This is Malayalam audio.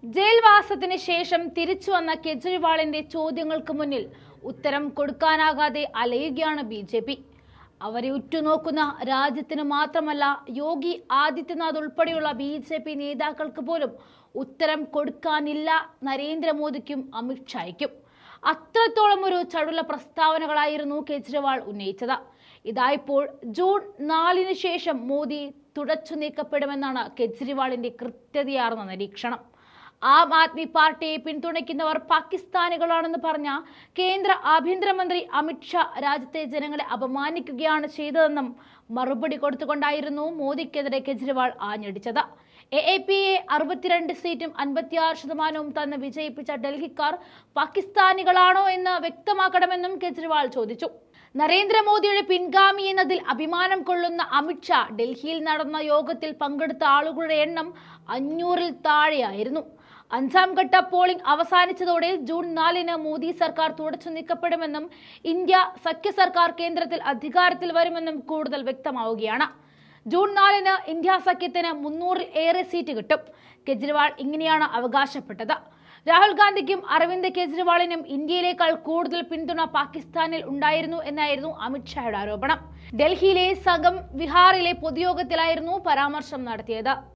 ജയിൽവാസത്തിന് ശേഷം തിരിച്ചു വന്ന കെജ്രിവാളിന്റെ ചോദ്യങ്ങൾക്ക് മുന്നിൽ ഉത്തരം കൊടുക്കാനാകാതെ അലയുകയാണ് ബി. അവരെ ഉറ്റുനോക്കുന്ന രാജ്യത്തിന് മാത്രമല്ല യോഗി ആദിത്യനാഥ് ഉൾപ്പെടെയുള്ള ബി നേതാക്കൾക്ക് പോലും ഉത്തരം കൊടുക്കാനില്ല നരേന്ദ്രമോദിക്കും അമിത്ഷായ്ക്കും. അത്രത്തോളം ഒരു ചടുല പ്രസ്താവനകളായിരുന്നു കെജ്രിവാൾ ഉന്നയിച്ചത്. ഇതായപ്പോൾ ജൂൺ 4 ശേഷം മോദി തുടച്ചു നീക്കപ്പെടുമെന്നാണ് കെജ്രിവാളിന്റെ കൃത്യതയാർന്ന നിരീക്ഷണം. ആം ആദ്മി പാർട്ടിയെ പിന്തുണയ്ക്കുന്നവർ പാകിസ്ഥാനികളാണെന്ന് പറഞ്ഞ കേന്ദ്ര ആഭ്യന്തരമന്ത്രി അമിത്ഷാ രാജ്യത്തെ ജനങ്ങളെ അപമാനിക്കുകയാണ് ചെയ്തതെന്നും മറുപടി കൊടുത്തുകൊണ്ടായിരുന്നു മോദിക്കെതിരെ കെജ്രിവാൾ ആഞ്ഞടിച്ചത്. AAPയെ 62 സീറ്റും 56% തന്ന് വിജയിപ്പിച്ച ഡൽഹിക്കാർ പാകിസ്ഥാനികളാണോ എന്ന് വ്യക്തമാക്കണമെന്നും കെജ്രിവാൾ ചോദിച്ചു. നരേന്ദ്രമോദിയുടെ പിൻഗാമി എന്നതിൽ അഭിമാനം കൊള്ളുന്ന അമിത്ഷാ ഡൽഹിയിൽ നടന്ന യോഗത്തിൽ പങ്കെടുത്ത ആളുകളുടെ എണ്ണം 500-ൽ താഴെയായിരുന്നു. 5ാം ഘട്ട പോളിംഗ് അവസാനിച്ചതോടെ ജൂൺ 4 മോദി സർക്കാർ തുടച്ചു നീക്കപ്പെടുമെന്നും ഇന്ത്യ സഖ്യ സർക്കാർ കേന്ദ്രത്തിൽ അധികാരത്തിൽ വരുമെന്നും കൂടുതൽ വ്യക്തമാവുകയാണ്. ജൂൺ 4 ഇന്ത്യ സഖ്യത്തിന് 300-ൽ ഏറെ സീറ്റ് കിട്ടും. കെജ്രിവാൾ ഇങ്ങനെയാണ് അവകാശപ്പെട്ടത്. രാഹുൽ ഗാന്ധിക്കും അരവിന്ദ് കെജ്രിവാളിനും ഇന്ത്യയിലേക്കാൾ കൂടുതൽ പിന്തുണ പാകിസ്ഥാനിൽ ഉണ്ടായിരുന്നു എന്നായിരുന്നു അമിത്ഷായുടെ ആരോപണം. ഡൽഹിയിലെ സംഗം വിഹാറിലെ പൊതുയോഗത്തിലായിരുന്നു പരാമർശം നടത്തിയത്.